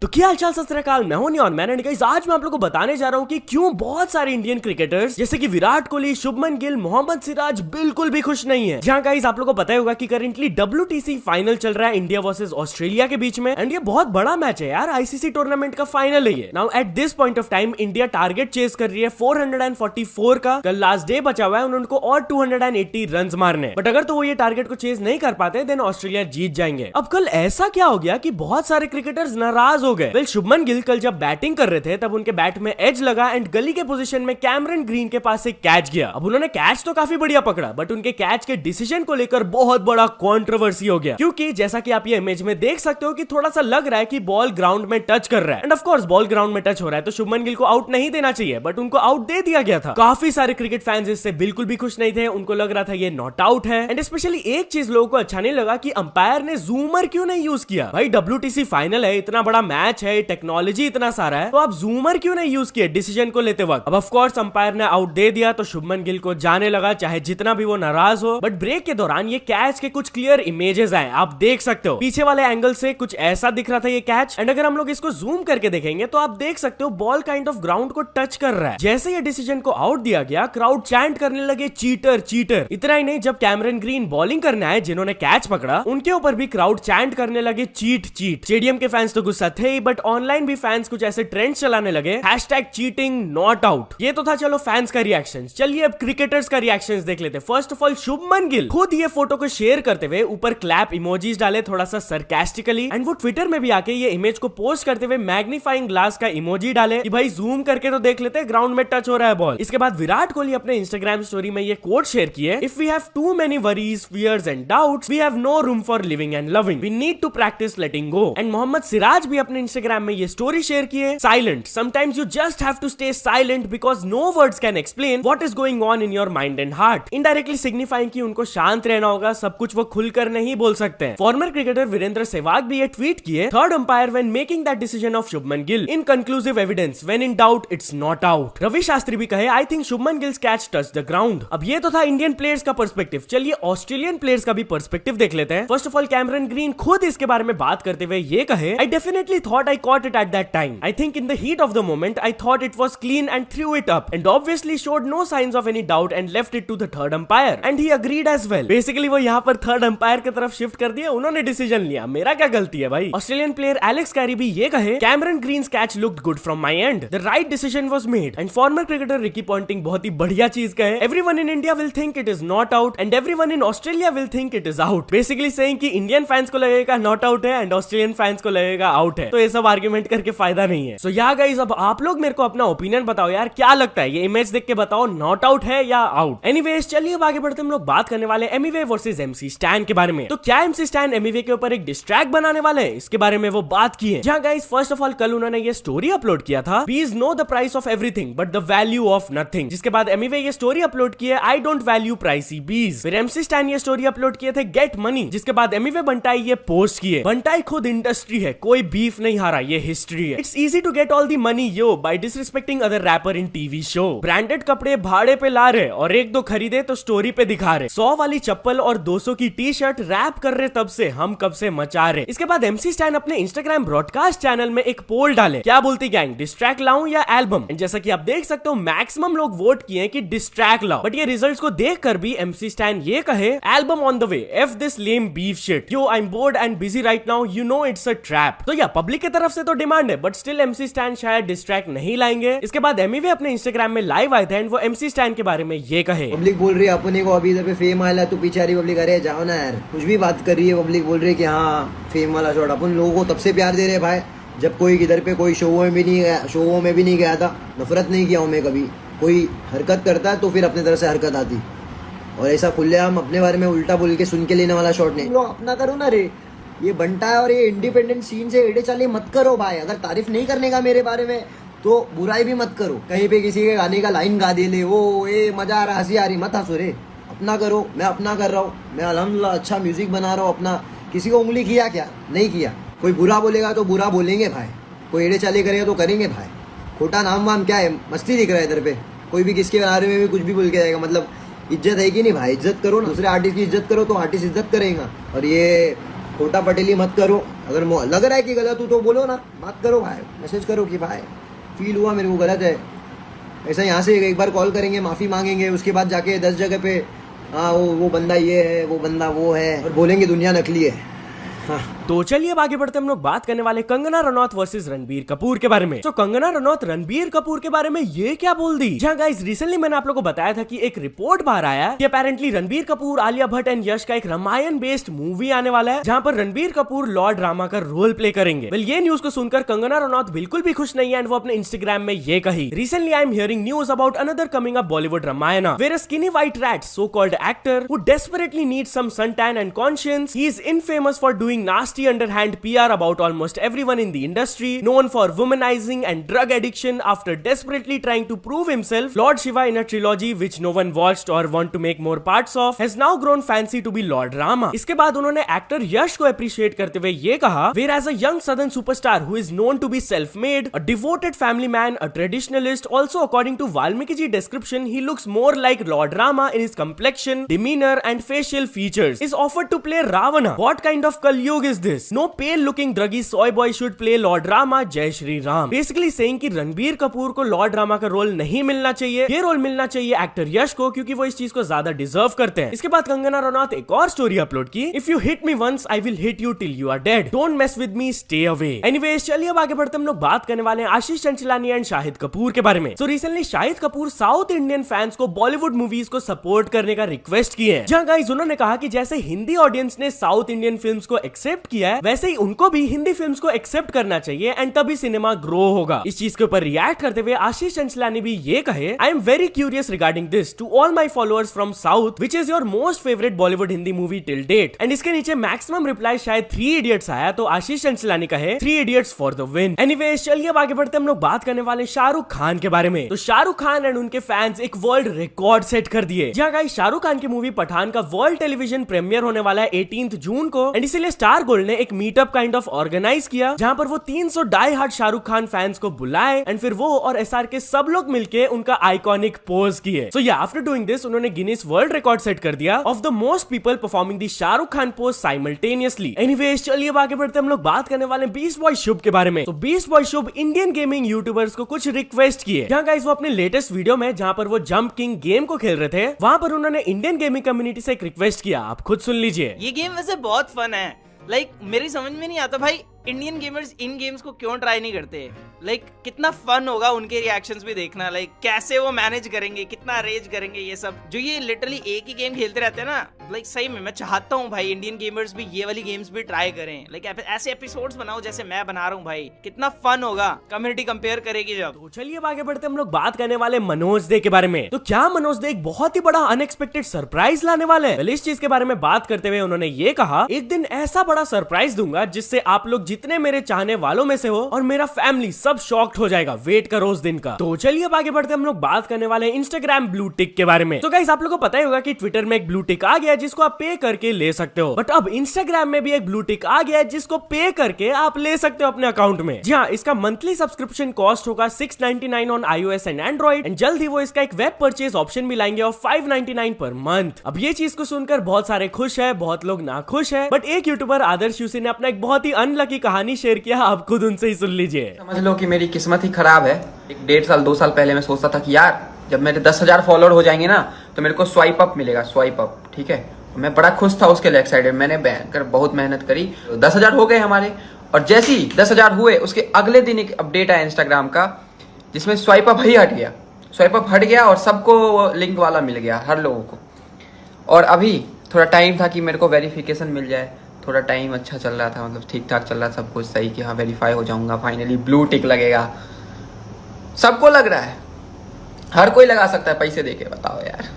तो क्या हालचाल सत श्री अकाल, मैं हूं नियॉन मैन। गाइस आज मैं आप लोगों को बताने जा रहा हूं कि क्यों बहुत सारे इंडियन क्रिकेटर्स जैसे कि विराट कोहली, शुभमन गिल, मोहम्मद सिराज बिल्कुल भी खुश नहीं है। जहां गाइस आप लोगों को पता ही होगा कि करंटली WTC फाइनल चल रहा है इंडिया वर्सेस ऑस्ट्रेलिया के बीच में। एंड ये बहुत बड़ा मैच है यार, ICC टूर्नामेंट का फाइनल है ये। Now at this point of time India target chase कर रही है 444 का। कल लास्ट डे बचा हुआ है, उनको और 280 रन मारने। बट अगर तो वो ये टारगेट को चेस नहीं कर पाते देन ऑस्ट्रेलिया जीत जाएंगे। अब कल ऐसा क्या हो गया कि बहुत सारे क्रिकेटर्स नाराज हो गए। वेल शुभमन गिल कल जब बैटिंग कर रहे थे तब उनके बैट में एज लगा एंड गली के पोजीशन में कैमरन ग्रीन के पास एक कैच गया। अब उन्होंने कैच तो काफी बढ़िया पकड़ा बट उनके कैच के डिसीजन को लेकर बहुत बड़ा कंट्रोवर्सी हो गया, क्योंकि जैसा कि आप ये इमेज में देख सकते हो कि थोड़ा सा लग रहा है कि बॉल ग्राउंड में टच कर रहा है। End of course ball ground में टच हो रहा है तो शुभमन गिल को आउट नहीं देना चाहिए, बट उनको आउट दे दिया गया था। काफी सारे क्रिकेट फैंस इससे बिल्कुल भी खुश नहीं थे, उनको लग रहा था ये नॉट आउट है। एंड स्पेशली एक चीज लोगों को अच्छा नहीं लगा कि अंपायर ने जूमर क्यों नहीं यूज किया। भाई WTC फाइनल है, इतना बड़ा मैच है, टेक्नोलॉजी इतना सारा है, तो आप जूमर क्यों नहीं यूज किए डिसीजन को लेते वक्त। अब ऑफ कोर्स अंपायर ने आउट दे दिया तो शुभमन गिल को जाने लगा, चाहे जितना भी वो नाराज हो। बट ब्रेक के दौरान ये कैच के कुछ क्लियर इमेजेस आए, आप देख सकते हो पीछे वाले एंगल से कुछ ऐसा दिख रहा था ये कैच। एंड अगर हम लोग इसको जूम करके देखेंगे तो आप देख सकते हो बॉल काइंड ऑफ ग्राउंड को टच कर रहा है। जैसे ये डिसीजन को आउट दिया गया क्राउड चैंट करने लगे चीटर चीटर। इतना ही नहीं, जब कैमरन ग्रीन बॉलिंग करने आए जिन्होंने कैच पकड़ा उनके ऊपर भी क्राउड चैंट करने लगे चीट चीट। स्टेडियम के फैंस तो गुस्सा थे ही, बट ऑनलाइन भी फैंस कुछ ऐसे ट्रेंड्स चलाने लगे, #चीटिंग नॉट आउट। ये तो था चलो फैंस का रिएक्शन। चलिए अब क्रिकेटर्स का रिएक्शन देख लेते। First of all Shubman Gill खुद ये फोटो को शेयर करते हुए ऊपर क्लैप इमोजीज डाले थोड़ा सा सरकास्टिकली, एंड वो ट्विटर में भी आके ये इमेज को पोस्ट करते हुए मैग्नीफाइंग ग्लास का इमोजी डाले कि भाई जूम करके तो देख लेते ग्राउंड में टच हो रहा है बॉल। इसके बाद विराट कोहली अपने इंस्टाग्राम स्टोरी में ये कोट शेयर किए, if we have too many worries, fears and doubts, we have no room for living and loving, we need to practice letting go. And Mohammed Siraj भी अपने इंस्टाग्राम में ये स्टोरी शेयर किए, silent, sometimes you just have to stay silent because no words can explain what is going on in your mind and heart. Indirectly signifying कि उनको शांत रहना होगा, सब कुछ वो खुलकर नहीं बोल सकते हैं। फॉर्मर क्रिकेटर वीरेंद्र सहवाग भी ये ट्वीट किए, third umpire when making that decision of Shubman Gill, inconclusive evidence, when in doubt it's not out. Ravi Shastri भी कहे, I think Shubman Gill's catch touch the ground. अब ये तो था इंडियन प्लेयर्स का पर्सपेक्टिव, चलिए ऑस्ट्रेलियन प्लेयर्स का भी पर्सपेक्टिव देख लेते हैं। First of all Cameron Green खुद इसके बारे में बात करते हुए ये कहे, I definitely thought I caught it at that time, I think in the heat of the moment I thought it was clean and threw it up and obviously showed no signs of any doubt and left it to the third umpire and he agreed as well. Basically वो यहाँ पर third umpire की तरफ shift कर दिया, उन्होंने decision लिया, मेरा क्या गलती है भाई। ऑस्ट्रेलियन प्लेयर एलेक्स कैरी भी ये कहे, Cameron Green's catch looked good from my end, the right decision was made. And former cricketer Ricky Ponting बहुत ही बढ़िया चीज कहे, everyone in India will think it is not out and everyone in Australia will think it is out. Basically saying कि Indian fans को लगेगा not out है and Australian fans को लगेगा आउट है, तो ये सब आर्गुमेंट करके फायदा नहीं है। सो यार गाइस अब आप लोग मेरे को अपना ओपिनियन बताओ यार, क्या लगता है ये इमेज देख के बताओ नॉट आउट है या आउट। एनीवेज चलिए अब आगे बढ़ते हम लोग बात करने वाले एमिवे वर्सेस MC स्टैन के बारे में। तो क्या MC स्टैन एमिवे के ऊपर एक डिस्ट्रैक्ट बनाने वाले हैं, इसके बारे में वो बात की है। जहां गाइस फर्स्ट ऑफ ऑल कल उन्होंने ये स्टोरी अपलोड किया था, बीज know the price of everything but the value of nothing. जिसके बाद एमिवे ये स्टोरी अपलोड की है, आई डोंट वैल्यू प्राइसी बीज। फिर MC स्टैन ये स्टोरी अपलोड किए थे, गेट मनी। जिसके बाद एमिवे बंटाई ये पोस्ट किए, बंटाई खुद इंडस्ट्री है, कोई बीफ नहीं हारा, ये हिस्ट्री है। It's easy to get all the money yo by disrespecting other rapper in TV show. Branded कपड़े भाड़े पे ला रहे और एक दो खरीदे तो स्टोरी पे दिखा रहे, 100 वाली चप्पल और 200 की टी-शर्ट रैप कर रहे, तब से हम कब से मचा रहे। इसके बाद MC स्टैन अपने इंस्टाग्राम ब्रॉडकास्ट चैनल में एक पोल डाले, क्या बोलती गैंग, डिस्ट्रैक्ट लाऊं या एल्बम। जैसा कि आप देख सकते हो मैक्सिमम लोग वोट किए कि डिस्ट्रैक्ट लाओ, बट ये रिजल्ट्स को देखकर भी MC स्टैन ये कहे, album on the way, F this lame beef shit, yo I am board and busy right now, you know it's a trap. तो या पब्लिक की तरफ से तो डिमांड है बट स्टिल MC स्टैन शायद डिस्ट्रैक्ट नहीं लाएंगे। इसके बाद एमिवे अपने इंस्टाग्राम में लाइव आए थे एंड वो MC स्टैन के बारे में ये कहे, पब्लिक बोल रही है अपने को अभी इधर पे फेम आया तो पीछे आ रही पब्लिक, अरे जाओ ना यार, कुछ भी बात कर रही है पब्लिक, बोल रही है कि हाँ फेम वाला शॉट। अपन लोगों को तब से प्यार दे रहे भाई जब कोई इधर पे कोई शो में भी नहीं गया था, नफरत नहीं किया हूँ मैं कभी। कोई हरकत करता है तो फिर अपने तरफ से हरकत आती, और ऐसा खुलेआम अपने बारे में उल्टा बोल के सुन के लेने वाला शॉट नहीं। लोग अपना करो ना रे, ये बंटा है और ये इंडिपेंडेंट सीन से एड़े चाले मत करो भाई। अगर तारीफ नहीं करने का मेरे बारे में तो बुराई भी मत करो। कहीं पे किसी के गाने का लाइन गा दे ले, वो ये मजा आ रहा, हंसी आ रही, मत हंसो रे, अपना करो। मैं अपना कर रहा हूँ, मैं अल्हम्दुलिल्लाह अच्छा म्यूजिक बना रहा हूँ अपना। किसी को उंगली किया क्या, नहीं किया। कोई बुरा बोलेगा तो बुरा बोलेंगे भाई, कोई एड़े चाले करेगा तो करेंगे भाई। खोटा नाम वाम क्या है, मस्ती दिख रहा है इधर पे। कोई भी किसके बारे में भी कुछ भी बोल के जाएगा, मतलब इज्जत है कि नहीं भाई, इज्जत करो ना, दूसरे आर्टिस्ट की इज्जत करो तो आर्टिस्ट इज्जत करेगा। और ये खोटा पटेली मत करो। अगर लग रहा है कि गलत हूँ तो बोलो ना, बात करो भाई, मैसेज करो कि भाई फील हुआ मेरे को गलत है। ऐसा यहाँ से एक बार कॉल करेंगे, माफ़ी मांगेंगे, उसके बाद जाके 10 जगह पे हाँ वो बंदा ये है, वो बंदा वो है, और बोलेंगे दुनिया नकली है। हाँ। तो चलिए अब आगे बढ़ते हम लोग बात करने वाले कंगना रनौत वर्सेस रणबीर कपूर के बारे में। तो कंगना रनौत रणबीर कपूर के बारे में ये क्या बोल दी। जहाँ गाइस रिसेंटली मैंने आप लोगों को बताया था कि एक रिपोर्ट बाहर आया कि अपेरेंटली रणबीर कपूर, आलिया भट्ट एंड यश का एक रामायण बेस्ड मूवी आने वाला है, जहाँ पर रणबीर कपूर लॉर्ड रामा का रोल प्ले करेंगे। वेल ये न्यूज को सुनकर कंगना रनौत बिल्कुल भी खुश नहीं है एंड वो अपने इंस्टाग्राम में ये कही, recently I am hearing news about another coming up Bollywood Ramayan where a skinny white rat so called actor who desperately needs some suntan and conscience. He is infamous for doing nasty underhand PR about almost everyone in the industry, known for womanizing and drug addiction after desperately trying to prove himself. Lord Shiva in a trilogy which no one watched or want to make more parts of has now grown fancy to be Lord Rama. इसके बाद उन्होंने actor यश को appreciate करते हुए ये कहा, whereas a young southern superstar who is known to be self-made, a devoted family man, a traditionalist, also according to Valmiki ji description, he looks more like Lord Rama in his complexion, demeanor and facial features, is offered to play Ravana. What kind of Kalyug is this? No pale looking druggy soy boy should play Lord Rama. जय Shri Ram. Basically saying कि रणबीर कपूर को Lord Rama का role नहीं मिलना चाहिए, ये role मिलना चाहिए एक्टर यश को, क्योंकि वो इस चीज को ज्यादा डिजर्व करते हैं। इसके बाद कंगना रनौत एक और स्टोरी अपलोड की, if you hit me once I will hit you till you are dead, don't mess with me, stay away. Anyways चलिए अब आगे बढ़ते हम लोग बात करने वाले हैं आशीष चंचलानी एंड शाहिद कपूर के बारे में। So recently Shahid Kapoor south Indian fans को बॉलीवुड मूवीज को सपोर्ट करने का रिक्वेस्ट किए हैं। जहां गाइस उन्होंने कहा कि जैसे हिंदी ऑडियंस ने साउथ इंडियन फिल्म्स को एक्सेप्ट किया है, वैसे ही उनको भी हिंदी फिल्म्स को एक्सेप्ट करना चाहिए एंड तभी सिनेमा ग्रो होगा। इस चीज के ऊपर रिएक्ट करते हुए आशीष चंचलानी भी ये कहे, I am very curious regarding this to all my followers from south, which is your most favourite Bollywood Hindi movie till date. And इसके नीचे मैक्सिमम रिप्लाई शायद 3 इडियट्स आया, तो आशीष चंचलानी कहे 3 idiots for the win. Anyways चलिए अब आगे बढ़ते हम लोग बात करने वाले शाहरुख खान के बारे में। तो शाहरुख खान एंड उनके फैंस एक वर्ल्ड रिकॉर्ड सेट कर दिए। जहां गाइस शाहरुख खान की मूवी पठान का वर्ल्ड टेलीविजन प्रीमियर होने वाला है 18 जून को, एंड इसीलिए स्टार गोल्ड ने एक मीटअप काइंड ऑफ ऑर्गेनाइज किया, जहां पर वो 300 die hard Shahrukh Khan fans को बुलाए एंड फिर वो और एसआर के सब लोग मिलके उनका आइकॉनिक पोज किए। सो या आफ्टर डूइंग दिस उन्होंने गिनीज वर्ल्ड रिकॉर्ड सेट कर दिया of the most people performing the Shahrukh Khan pose simultaneously. Anyways चलिए अब आगे बढ़ते हम लोग बात करने वाले बीस्ट बॉय शुभ के बारे में। तो बीस्ट बॉय शुभ इंडियन गेमिंग यूट्यूबर्स को कुछ रिक्वेस्ट किए, जहां गाइस वो अपने लेटेस्ट वीडियो में जहां पर वो जंप किंग गेम को खेल रहे थे, वहां पर उन्होंने इंडियन गेमिंग कम्युनिटी से एक रिक्वेस्ट किया, आप खुद सुन लीजिए। ये गेम वैसे बहुत फन है, मेरी समझ में नहीं आता भाई इंडियन गेमर्स इन गेम्स को क्यों ट्राई नहीं करते। कितना फन होगा उनके रिएक्शंस भी देखना, कैसे वो मैनेज करेंगे, कितना रेज करेंगे, ये सब जो ये लिटरली एक ही गेम खेलते रहते हैं ना। सही में मैं चाहता हूँ भाई इंडियन गेमर्स भी ये वाली गेम्स भी ट्राई करें। ऐसे एपिसोड्स बनाओ जैसे मैं बना रहा हूँ भाई, कितना फन होगा, कम्युनिटी कंपेयर करेगी जब। तो चलिए अब आगे बढ़ते हम लोग बात करने वाले मनोज दे के बारे में। तो क्या मनोज दे एक बहुत ही बड़ा अनएक्सपेक्टेड सरप्राइज लाने वाले हैं? इस चीज के बारे में बात करते हुए उन्होंने ये कहा, एक दिन ऐसा बड़ा सरप्राइज दूंगा जिससे आप लोग जितने मेरे चाहने वालों में से हो और मेरा फैमिली सब शॉक्ड हो जाएगा, वेट करो उस दिन का। तो चलिए अब आगे बढ़ते हम लोग बात करने वाले इंस्टाग्राम ब्लू टिक के बारे में। तो गाइस आप लोगों को पता ही होगा कि ट्विटर में एक ब्लू टिक आ गया है जिसको आप पे करके ले सकते हो, बट अब इंस्टाग्राम में भी एक ब्लू टिक आ गया है जिसको पे करके आप ले सकते हो अपने अकाउंट में। जी हाँ, इसका मंथली सब्सक्रिप्शन कॉस्ट होगा 699 on iOS and Android, and जल्द ही वो इसका एक वेब परचेज ऑप्शन भी लाएंगे ऑफ 599 पर मंथ। अब ये चीज को सुनकर बहुत सारे खुश है, बहुत लोग ना खुश है, बट एक यूट्यूबर आदर्श यूसी ने अपना एक बहुत ही अनलकी कहानी शेयर किया, आप खुद उनसे ही सुन लीजिए। समझ लो कि मेरी किस्मत ही खराब है। 1.5 साल 2 साल पहले मैं सोचता था कि यार जब मेरे 10,000 फॉलोअर हो जाएंगे ना तो मेरे को स्वाइप अप मिलेगा, स्वाइप अप, ठीक है। मैं बड़ा खुश था उसके लिए एक्साइटेड, मैंने बहुत मेहनत करी, 10,000 हो गए हमारे। और जैसे ही 10,000 हुए उसके अगले दिन एक अपडेट आया इंस्टाग्राम का जिसमें स्वाइप अप ही हट गया, स्वाइप अप हट गया और सबको लिंक वाला मिल गया, हर लोगों को। और अभी थोड़ा टाइम था कि मेरे को वेरिफिकेशन मिल जाए, थोड़ा टाइम अच्छा चल रहा था, मतलब ठीक ठाक चल रहा था सब कुछ सही कि हाँ वेरीफाई हो जाऊंगा, फाइनली ब्लू टिक लगेगा। सबको लग रहा है, हर कोई लगा सकता है पैसे देके, बताओ यार।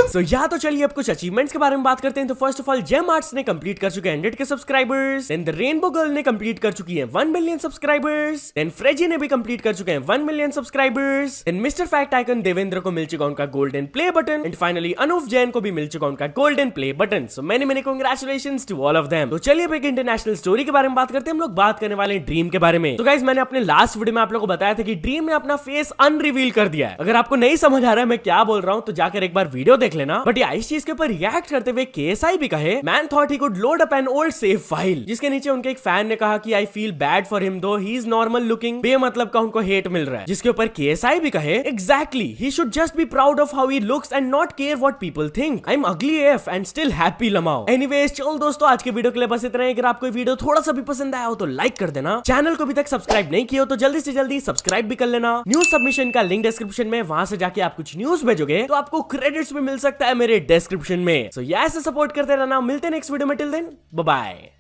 So, तो चलिए अब कुछ अचीवमेंट्स के बारे में बात करते हैं। तो first of all gem arts ने कंप्लीट कर चुके हैं 100 के subscribers, then the rainbow girl ने कंप्लीट कर चुकी है 1 मिलियन सब्सक्राइबर्स, देन फ्रेजी ने भी कंप्लीट कर चुके हैं 1 million subscribers, then mister fact icon Devendra को मिल चुका उनका golden play button, and finally Anoop Jain को भी मिल चुका उनका golden play button. So many congratulations to all of them. तो चलिए अब एक इंटरनेशनल स्टोरी के बारे में बात करते हैं। हम लोग बात करने वाले हैं ड्रीम के बारे में। तो गाइस मैंने अपने लास्ट वीडियो में आप लोगों को बताया था कि ड्रीम ने अपना फेस अनरिवील कर दिया है। अगर आपको नहीं समझ आ रहा है मैं क्या बोल रहा हूँ तो जाकर एक बार वीडियो देख लेना। बट ये इस चीज के ऊपर रिएक्ट करते हुए KSI भी कहे man thought he could load up an old save file, जिसके नीचे उनके एक फैन ने कहा कि I feel bad for him दो ही इज नॉर्मल लुकिंग, बेमतलब का उनको हेट मिल रहा है। जिसके ऊपर KSI भी कहे exactly he should just be proud of how he looks and not care what people think, I am ugly F and still happy lmao. Anyways चलो दोस्तों आज के वीडियो के लिए बस इतना ही। अगर आपको वीडियो थोड़ा सा भी पसंद आया हो तो लाइक कर देना, चैनल को अभी तक सब्सक्राइब नहीं किया हो तो जल्दी से जल्दी सब्सक्राइब भी कर लेना। न्यूज सबमिशन का लिंक डिस्क्रिप्शन में, वहां से जाके आप कुछ न्यूज भेजोगे तो आपको क्रेडिट्स भी मिल सकता है मेरे डिस्क्रिप्शन में। सो ऐसे सपोर्ट करते रहना, मिलते हैं नेक्स्ट वीडियो में, टिल देन बाय बाय।